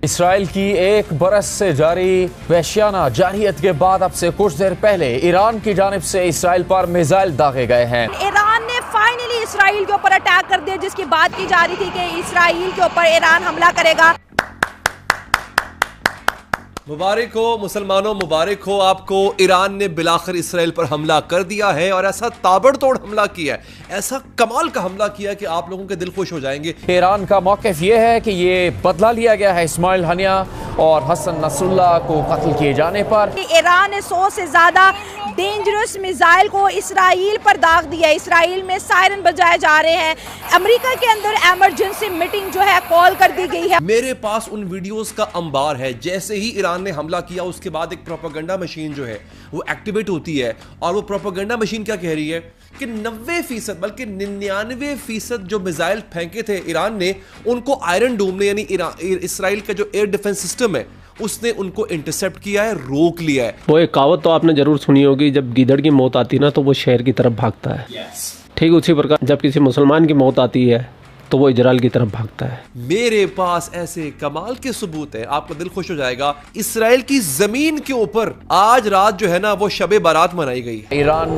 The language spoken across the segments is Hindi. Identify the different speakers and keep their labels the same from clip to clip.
Speaker 1: इसराइल की एक बरस से जारी वहशियाना जारहियत के बाद अब से कुछ देर पहले ईरान की जानिब से इसराइल पर मिसाइल दागे गए हैं।
Speaker 2: ईरान ने फाइनली इसराइल के ऊपर अटैक कर दिया, जिसकी बात की जा रही थी कि इसराइल के ऊपर ईरान हमला करेगा।
Speaker 3: मुबारक हो मुसलमानों, मुबारक हो आपको। ईरान ने बिलाखिर इसराइल पर हमला कर दिया है और ऐसा ताबड़तोड़ हमला किया है, ऐसा कमाल का हमला किया है कि आप लोगों के दिल खुश हो जाएंगे।
Speaker 1: ईरान का मौक़िफ़ ये है कि ये बदला लिया गया है इस्माइल हनिया और हसन नसरुल्लाह को कत्ल किए जाने पर।
Speaker 2: ईरान ने 100 से ज्यादा डेंजरस मिसाइल को इसराइल पर दाग दिया। इसराइल में सायरन बजाए जा रहे हैं। अमेरिका के अंदर इमरजेंसी मीटिंग जो है कॉल कर दी गई है।
Speaker 3: मेरे पास उन वीडियोस का अंबार है। जैसे ही ईरान ने हमला किया उसके बाद एक प्रोपेगेंडा मशीन जो है वो एक्टिवेट होती है और वो प्रोपेगेंडा मशीन क्या कह रही है कि 90% बल्कि 99% जो मिसाइल फेंके थे ईरान ने, उनको आयरन डोम ने यानी इसराइल का जो एयर डिफेंस सिस्टम है उसने उनको इंटरसेप्ट किया है, रोक लिया है।
Speaker 4: वो एक कहावत तो आपने जरूर सुनी होगी, जब गीदड़ की मौत आती है ना तो वो शहर की तरफ भागता है। ठीक उसी प्रकार जब किसी मुसलमान की मौत आती है तो वो इजराइल की तरफ भागता है।
Speaker 3: मेरे पास ऐसे कमाल के सबूत हैं, आपका दिल खुश हो जाएगा। इसराइल की जमीन के ऊपर आज रात जो है ना वो शबे बारात मनाई गई।
Speaker 1: ईरान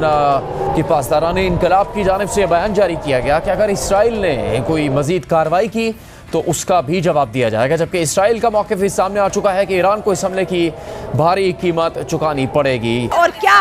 Speaker 1: की पासदारान इनकलाब की जानिब से बयान जारी किया गया कि अगर इसराइल ने कोई मजीद कार्रवाई की तो उसका भी जवाब दिया जाएगा, जबकि इसराइल का मौक़िफ़ इस सामने आ चुका है कि ईरान को इस हमले की भारी कीमत चुकानी पड़ेगी।
Speaker 2: और क्या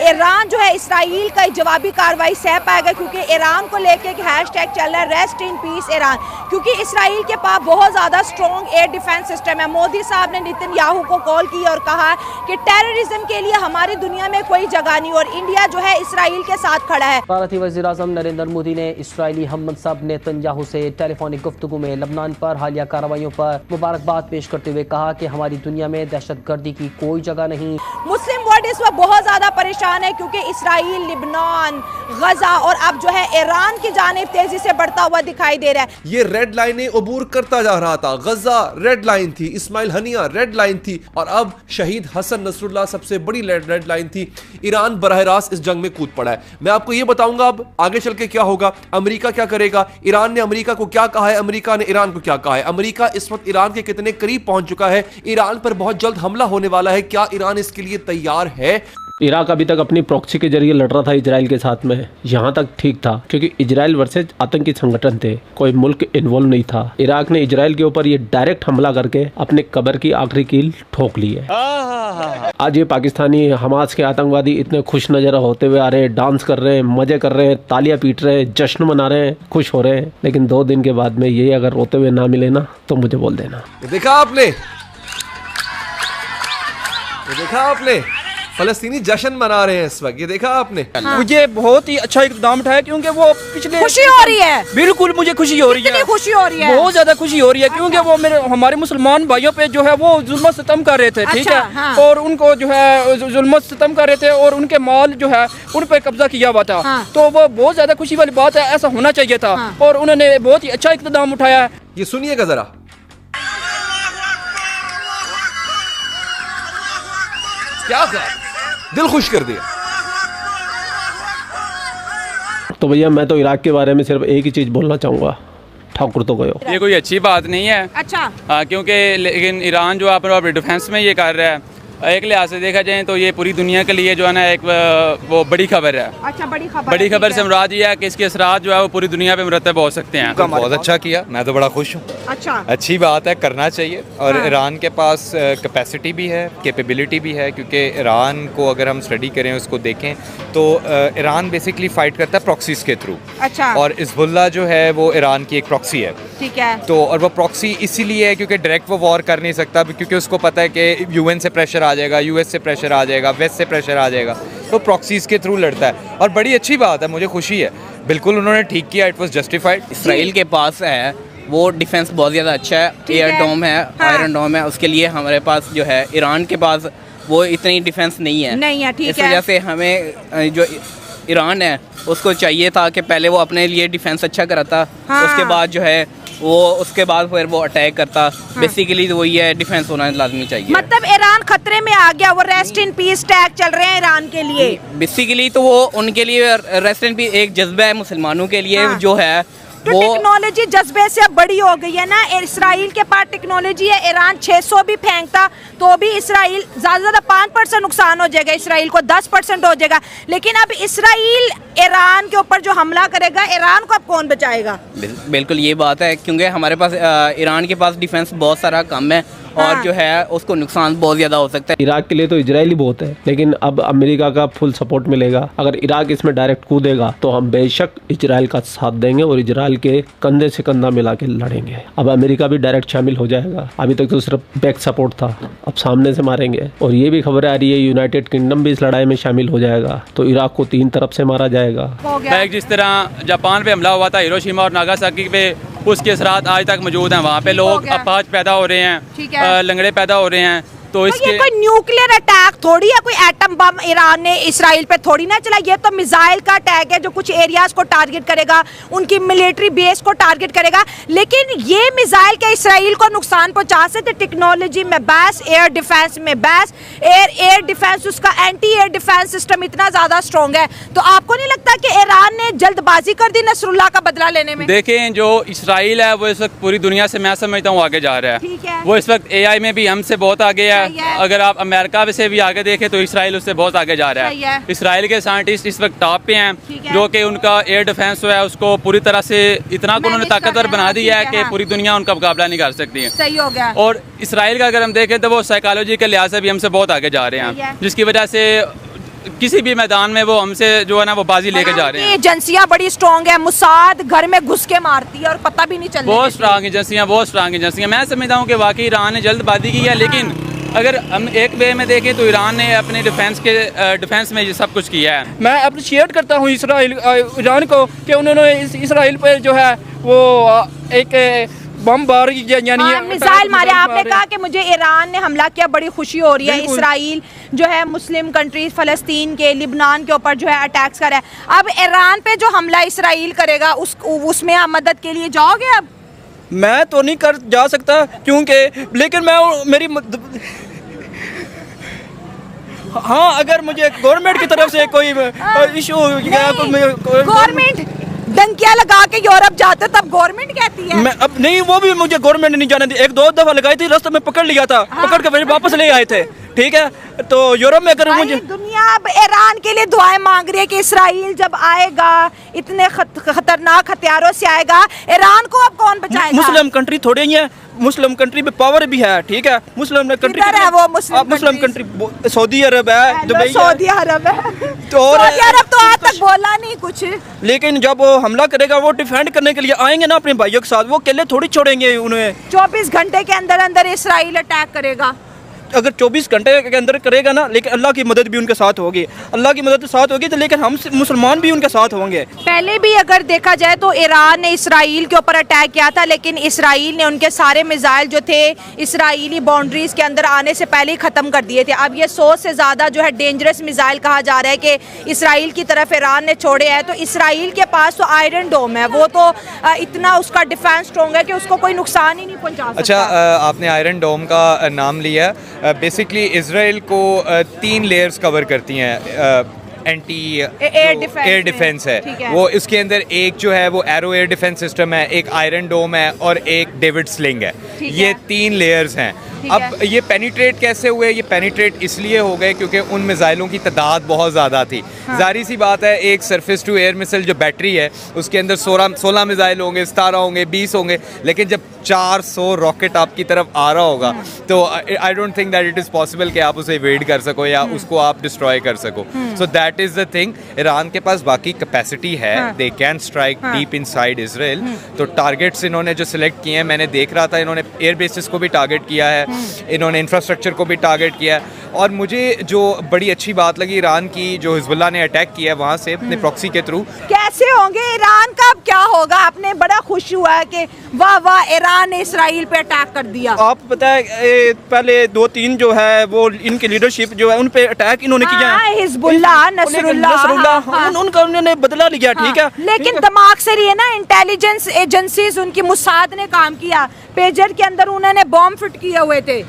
Speaker 2: ईरान जो है इसराइल का जवाबी कार्रवाई सह पाएगा, क्योंकि ईरान को लेके एक हैशटैग चल रहा है रेस्ट इन पीस ईरान, क्योंकि इसराइल के पास बहुत ज्यादा स्ट्रॉन्ग एयर डिफेंस सिस्टम है। मोदी साहब ने नेतन्याहू को कॉल की और कहा कि टेररिज्म के लिए हमारी दुनिया में कोई जगह नहीं और इंडिया जो है इसराइल के साथ खड़ा है।
Speaker 5: भारतीय वज़ीर-ए-आज़म नरेंद्र मोदी ने इसराइली हमद साहब नेतन्याहू से टेलीफोनिक गुफ्तगू में लबनान पर हालिया कार्रवाइयों पर मुबारकबाद पेश करते हुए कहा कि हमारी दुनिया में दहशतगर्दी की कोई जगह नहीं।
Speaker 2: मुस्लिम वर्ल्ड इस वक्त बहुत ज्यादा परेशान है, क्योंकि इसराइल, लिबनान, गजा और अब जो है ईरान की जानिब तेजी से बढ़ता हुआ दिखाई दे रहा है।
Speaker 3: ये रेड लाइनें अबूर करता जा रहा था। गजा रेड लाइन थी, इस्माइल हनिया रेड लाइन थी और अब शहीद हसन नसरुल्लाह सबसे बड़ी रेड लाइन थी। ईरान बरह रास्त इस जंग में कूद पड़ा है। मैं आपको ये बताऊंगा अब आगे चल के क्या होगा, अमेरिका क्या करेगा, ईरान ने अमेरिका को क्या कहा है, अमेरिका ने ईरान को क्या कहा है, अमेरिका इस वक्त ईरान के कितने करीब पहुंच चुका है, ईरान पर बहुत जल्द हमला होने वाला है, क्या ईरान इसके लिए तैयार है।
Speaker 4: इराक अभी तक अपनी प्रॉक्सी के जरिए लड़ रहा था इजराइल के साथ में, यहाँ तक ठीक था क्योंकि इजराइल वर्सेज आतंकी संगठन थे, कोई मुल्क इन्वॉल्व नहीं था। इराक ने इजराइल के ऊपर ये डायरेक्ट हमला करके अपने कब्र की आखिरी कील ठोक ली है। आज ये पाकिस्तानी हमास के आतंकवादी इतने खुश नजर होते हुए आ रहे हैं, डांस कर रहे हैं, मजे कर रहे हैं, तालियां पीट रहे हैं, जश्न मना रहे हैं, खुश हो रहे हैं, लेकिन 2 दिन के बाद में ये अगर रोते हुए ना मिले ना तो मुझे बोल देना।
Speaker 3: देखा आपने फलस्तीनी जश्न मना रहे हैं इस वक्त, ये देखा आपने।
Speaker 6: हाँ। मुझे बहुत ही अच्छा इकदाम उठाया क्योंकि वो पिछले
Speaker 2: खुशी हो रही है,
Speaker 6: बिल्कुल मुझे खुशी हो रही है,
Speaker 2: खुशी हो रही है,
Speaker 6: बहुत ज्यादा खुशी हो रही है, क्योंकि वो हमारे मुसलमान भाइयों पे जो है वो जुल्म सितम कर रहे थे। ठीक है।
Speaker 2: हाँ।
Speaker 6: और उनको जो है जुल्म सितम कर रहे थे और उनके माल जो है उन पे कब्जा किया हुआ था। हाँ। तो वो बहुत ज्यादा खुशी वाली बात है, ऐसा होना चाहिए था। हाँ। और उन्होंने बहुत ही अच्छा इकदाम उठाया है।
Speaker 3: ये सुनिएगा जरा, क्या दिल खुश कर दिया।
Speaker 4: तो भैया मैं तो इराक के बारे में सिर्फ एक ही चीज बोलना चाहूँगा, ठाकुर तो गयो।
Speaker 7: ये कोई अच्छी बात नहीं है।
Speaker 2: अच्छा।
Speaker 7: क्योंकि लेकिन ईरान जो अपने डिफेंस में ये कर रहा है, एक लिहाज से देखा जाए तो ये पूरी दुनिया के लिए जो है ना एक वो बड़ी खबर है।
Speaker 2: अच्छा, बड़ी
Speaker 7: खबर से मुराद ये है कि इसके असरात जो है वो पूरी दुनिया पे मुरतब हो सकते हैं।
Speaker 8: बहुत अच्छा किया, मैं तो बड़ा खुश हूँ।
Speaker 2: अच्छा, अच्छी
Speaker 8: अच्छी बात है, करना चाहिए। और हाँ। ईरान के पास कैपेसिटी भी है, कैपेबिलिटी भी है, क्योंकि ईरान को अगर हम स्टडी करें, उसको देखें तो ईरान बेसिकली फाइट करता है प्रॉक्सीज के थ्रू।
Speaker 2: अच्छा।
Speaker 8: और हिज़्बुल्लाह जो है वो ईरान की एक प्रॉक्सी है।
Speaker 2: ठीक है।
Speaker 8: तो और वो प्रॉक्सी इसीलिए है क्योंकि डायरेक्ट वो वॉर कर नहीं सकता, क्योंकि उसको पता है कि यूएन से प्रेशर आ जाएगा, यूएस से प्रेशर आ जाएगा, वेस्ट से प्रेशर आ जाएगा, तो प्रॉक्सीज के थ्रू लड़ता है। और बड़ी अच्छी बात है, मुझे खुशी है, बिल्कुल उन्होंने ठीक किया, इट वाज जस्टिफाइड।
Speaker 9: इसराइल के पास है वो डिफेंस बहुत ज़्यादा अच्छा है, एयर डोम है, आयरन डोम है, उसके लिए हमारे पास जो है ईरान के पास वो इतनी डिफेंस नहीं है।
Speaker 2: ठीक है।
Speaker 9: इस वजह से हमें जो ईरान है उसको चाहिए था कि पहले वो अपने लिए डिफेंस अच्छा कराता। हाँ। उसके बाद जो है उसके बाद फिर वो अटैक करता। हाँ। बेसिकली तो वही है, डिफेंस होना लाजमी चाहिए।
Speaker 2: मतलब ईरान खतरे में आ गया, वो रेस्ट इन पीस टैग चल रहे हैं ईरान के लिए।
Speaker 9: बेसिकली तो वो उनके लिए रेस्ट इन पीस एक जज्बा है मुसलमानों के लिए। हाँ। जो है
Speaker 2: तो टेक्नोलॉजी जज्बे से अब बड़ी हो गई है ना। इसराइल के पास टेक्नोलॉजी है, ईरान 600 भी फेंकता तो भी इसराइल ज़्यादा 5% नुकसान हो जाएगा, इसराइल को 10% हो जाएगा। लेकिन अब इसराइल ईरान के ऊपर जो हमला करेगा, ईरान को अब कौन बचाएगा?
Speaker 9: बिल्कुल ये बात है, क्योंकि हमारे पास ईरान के पास डिफेंस बहुत सारा कम है और जो है उसको नुकसान बहुत ज़्यादा हो सकता है।
Speaker 4: इराक के लिए तो इजराइल ही बहुत है, लेकिन अब अमेरिका का फुल सपोर्ट मिलेगा। अगर इराक इसमें डायरेक्ट कूदेगा तो हम बेशक इजराइल का साथ देंगे और इजराइल के कंधे से कंधा मिला के लड़ेंगे। अब अमेरिका भी डायरेक्ट शामिल हो जाएगा, अभी तक तो सिर्फ बैक सपोर्ट था, अब सामने से मारेंगे। और ये भी खबर आ रही है यूनाइटेड किंगडम भी इस लड़ाई में शामिल हो जाएगा, तो इराक को 3 तरफ से मारा जाएगा।
Speaker 7: जिस तरह जापान पे हमला हुआ था हिरोशिमा और नागासाकी पे, उसके असरात आज तक मौजूद हैं। वहाँ पे लोग अपाहज पैदा हो रहे हैं, लंगड़े पैदा हो रहे हैं। तो
Speaker 2: ये कोई न्यूक्लियर अटैक थोड़ी है, कोई एटम बम ईरान ने इसराइल पे थोड़ी ना चला। ये तो मिसाइल का अटैक है जो कुछ एरियाज को टारगेट करेगा, उनकी मिलिट्री बेस को टारगेट करेगा। लेकिन ये मिसाइल क्या इसराइल को नुकसान पहुंचा सकते? टेक्नोलॉजी में बहस, एयर डिफेंस में बहस, एयर डिफेंस, उसका एंटी एयर डिफेंस सिस्टम इतना ज्यादा स्ट्रॉन्ग है। तो आपको नहीं लगता कि ईरान ने जल्दबाजी कर दी नसरुल्लाह का बदला लेने में?
Speaker 7: देखें, जो इसराइल है वो इस वक्त पूरी दुनिया से मैं समझता हूँ आगे जा रहा है। वो इस वक्त AI में भी हमसे बहुत आगे है। अगर आप अमेरिका से भी आगे देखें तो इसराइल उससे बहुत आगे जा रहा है। इसराइल के साइंटिस्ट इस वक्त टॉप पे हैं, जो कि उनका एयर डिफेंस है उसको पूरी तरह से इतना उन्होंने ताकतवर बना दिया है कि पूरी दुनिया उनका मुकाबला नहीं कर सकती है।
Speaker 2: सही हो गया।
Speaker 7: और इसराइल का अगर हम देखें तो वो साइकोलॉजी के लिहाज से भी हमसे बहुत आगे जा रहे हैं, जिसकी वजह से किसी भी मैदान में वो हमसे जो है ना वो बाजी लेके जा रहे हैं।
Speaker 2: एजेंसियां बड़ी स्ट्रॉन्ग है, मुसाद घर में घुस के मारती है और पता भी नहीं चलता।
Speaker 7: बहुत स्ट्रॉन्ग एजेंसियां। मैं समझता हूँ कि वाकई ईरान ने जल्दबाजी की है, लेकिन अगर हम एक वे में देखें तो ईरान ने अपने डिफेंस में ये सब कुछ किया है।
Speaker 6: मैं अप्रिशिएट करता हूँ ईरान को कि उन्होंने इसराइल पर जो है वो एक बम बार यानी
Speaker 2: मिसाइल मारे। आपने कहा कि मुझे ईरान ने हमला किया, बड़ी खुशी हो रही है। इसराइल जो है मुस्लिम कंट्रीज फ़लस्तीन के, लिबनान के ऊपर जो है अटैक्स कर रहा है। अब ईरान पे जो हमला इसराइल करेगा उसमें आप मदद के लिए जाओगे? अब
Speaker 6: मैं तो नहीं कर जा सकता क्योंकि, लेकिन मैं मेरी हाँ, अगर मुझे गवर्नमेंट की तरफ से कोई इशू,
Speaker 2: गवर्नमेंट डंकियां लगा के यूरोप जाते तब गवर्नमेंट कहती है।
Speaker 6: मैं अब नहीं, वो भी मुझे गवर्नमेंट नहीं जाने दी। 1-2 दफा लगाई थी, रास्ते में पकड़ लिया था, पकड़ के फिर वापस ले आए थे। ठीक है, तो यूरोप में अगर मुझे
Speaker 2: दुनिया अब ईरान के लिए दुआएं मांग रही है कि इसराइल जब आएगा इतने खतरनाक हथियारों से आएगा, ईरान को अब कौन बचाएगा?
Speaker 6: मुस्लिम कंट्री थोड़े ही है, मुस्लिम कंट्री में पावर भी है। ठीक है, मुस्लिम कंट्री
Speaker 2: है वो मुस्लिम
Speaker 6: कंट्री सऊदी अरब है, दुबई,
Speaker 2: सऊदी अरब है। सऊदी अरब तो आज तक बोला नहीं कुछ।
Speaker 6: लेकिन जब वो हमला करेगा, वो डिफेंड करने के लिए आएंगे ना अपने भाइयों के साथ, वो अकेले थोड़ी छोड़ेंगे उन्हें।
Speaker 2: 24 घंटे के अंदर अंदर इसराइल अटैक करेगा।
Speaker 6: अगर 24 घंटे के अंदर करेगा ना, लेकिन अल्लाह की मदद भी उनके साथ होगी, अल्लाह की मदद साथ होगी तो, लेकिन हम मुसलमान भी उनके साथ होंगे।
Speaker 2: पहले भी अगर देखा जाए तो ईरान ने इसराइल के ऊपर अटैक किया था, लेकिन इसराइल ने उनके सारे मिसाइल जो थे इसराइली बाउंड्रीज के अंदर आने से पहले ही ख़त्म कर दिए थे। अब ये 100 से ज़्यादा जो है डेंजरस मिसाइल कहा जा रहा है कि इसराइल की तरफ ईरान ने छोड़े हैं। तो इसराइल के पास तो आयरन डोम है, वो तो इतना उसका डिफेंस स्ट्रॉन्ग है कि उसको कोई नुकसान ही नहीं पहुँचा सकता।
Speaker 8: अच्छा, आपने आयरन डोम का नाम लिया। बेसिकली इसराइल को 3 लेयर्स कवर करती हैं। एंटी एयर डिफेंस है वो, इसके अंदर एक जो है वो एरो एयर डिफेंस सिस्टम है, एक आयरन डोम है और एक डेविड स्लिंग है। ये 3 लेयर्स हैं। अब ये पेनिट्रेट कैसे हुए? ये पेनिट्रेट इसलिए हो गए क्योंकि उन मिसाइलों की तादाद बहुत ज़्यादा थी। जाहिर सी बात है, एक सरफेस टू एयर मिसाइल जो बैटरी है उसके अंदर 16 मिसाइल होंगे, 17 होंगे, 20 होंगे, लेकिन जब 400 रॉकेट आपकी तरफ आ रहा होगा तो I don't think that it is possible कि आप उसे इवेड कर सको या उसको आप डिस्ट्रॉय कर सको। So that is the thing. Iran के पास बाकी कैपेसिटी है, they can strike deep inside Israel. तो टारगेट्स इन्होंने जो सिलेक्ट किए हैं, मैंने देख रहा था, इन्होंने एयर बेसिस को भी टारगेट किया है, इन्होंने इंफ्रास्ट्रक्चर को भी टारगेट किया है। और मुझे जो बड़ी अच्छी बात लगी ईरान की, जो हिजबुल्लाह ने अटैक किया है वहाँ से अपने प्रॉक्सी के थ्रू।
Speaker 2: कैसे होंगे ईरान का, अब क्या होगा? आपने बड़ा खुश हुआ है कि वाह वाह ईरान ने इसराइल पे अटैक कर दिया।
Speaker 6: आप पता है पहले 2-3 जो है वो इनकी लीडरशिप जो है उन पे अटैक इन्होंने किया है।
Speaker 2: हिजबुल्लाह, नसरुल्लाह,
Speaker 6: उनका उन्होंने बदला लिया। ठीक है,
Speaker 2: लेकिन दिमाग से रही है ना, इंटेलिजेंस एजेंसीज उनकी मुसाद ने काम किया। पेजर के अंदर उन्होंने बॉम्ब फिट किए हुए थे।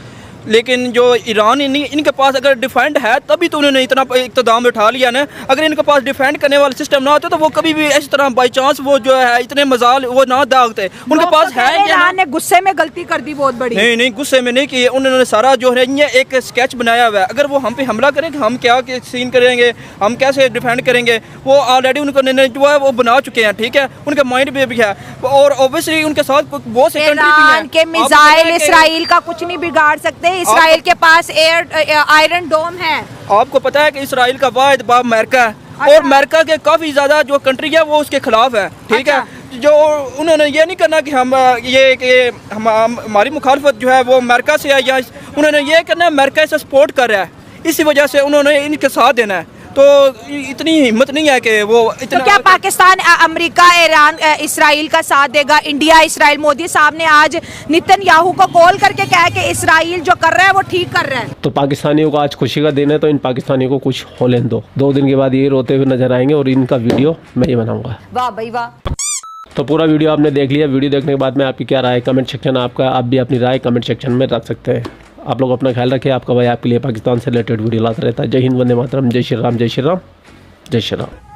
Speaker 6: लेकिन जो ईरान इनके पास अगर डिफेंड है तभी तो उन्होंने इतना इक़्तिदाम उठा लिया ना। अगर इनके पास डिफेंड करने वाला सिस्टम ना होता तो वो कभी भी इस तरह बाई चांस वो जो है इतने मजाल वो ना दागते। उनके पास है
Speaker 2: ईरान ने गुस्से में गलती कर दी बहुत बड़ी।
Speaker 6: नहीं गुस्से में नहीं की, उन्होंने सारा जो है ये एक स्केच बनाया हुआ है। अगर वो हम पे हमला करेंगे हम क्या सीन करेंगे, हम कैसे डिफेंड करेंगे, वो ऑलरेडी उनको जो है वो बना चुके हैं। ठीक है, उनके माइंड में भी है और ऑब्वियसली उनके साथ बहुत से कंट्री भी हैं।
Speaker 2: के मिसाइल इसराइल का कुछ नहीं बिगाड़ सकते। इसराइल के पास आयरन डोम है।
Speaker 6: आपको पता है कि इसराइल का वाहिद बाप अमेरिका है। और अमेरिका के काफी ज्यादा जो कंट्री है वो उसके खिलाफ है। ठीक है, जो उन्होंने ये नहीं करना कि हम हमारी मुखालफत जो है वो अमेरिका से है, या उन्होंने ये करना है अमेरिका से सपोर्ट कर रहा है, इसी वजह से उन्होंने इनके साथ देना है। तो इतनी हिम्मत नहीं है कि वो इतना।
Speaker 2: तो क्या पाकिस्तान, अमेरिका, ईरान, इसराइल का साथ देगा? इंडिया, इसराइल, मोदी साहब ने आज नेतन्याहू को कॉल करके कहा कि इसराइल जो कर रहा है वो ठीक कर रहा है।
Speaker 4: तो पाकिस्तानियों को आज खुशी का दिन है, तो इन पाकिस्तानियों को कुछ हो लेने दो। 2 दिन के बाद ये रोते हुए नजर आएंगे और इनका वीडियो मैं ही बनाऊंगा।
Speaker 2: वाह भाई वाह।
Speaker 4: तो पूरा वीडियो आपने देख लिया। वीडियो देखने के बाद में आपकी क्या राय, कमेंट सेक्शन आपका, आप भी अपनी राय कमेंट सेक्शन में रख सकते हैं। आप लोग अपना ख्याल रखें। आपका भाई आपके लिए पाकिस्तान से रिलेटेड वीडियो लाता रहता है। जय हिंद, वंदे मातरम, जय श्री राम, जय श्री राम, जय श्री राम।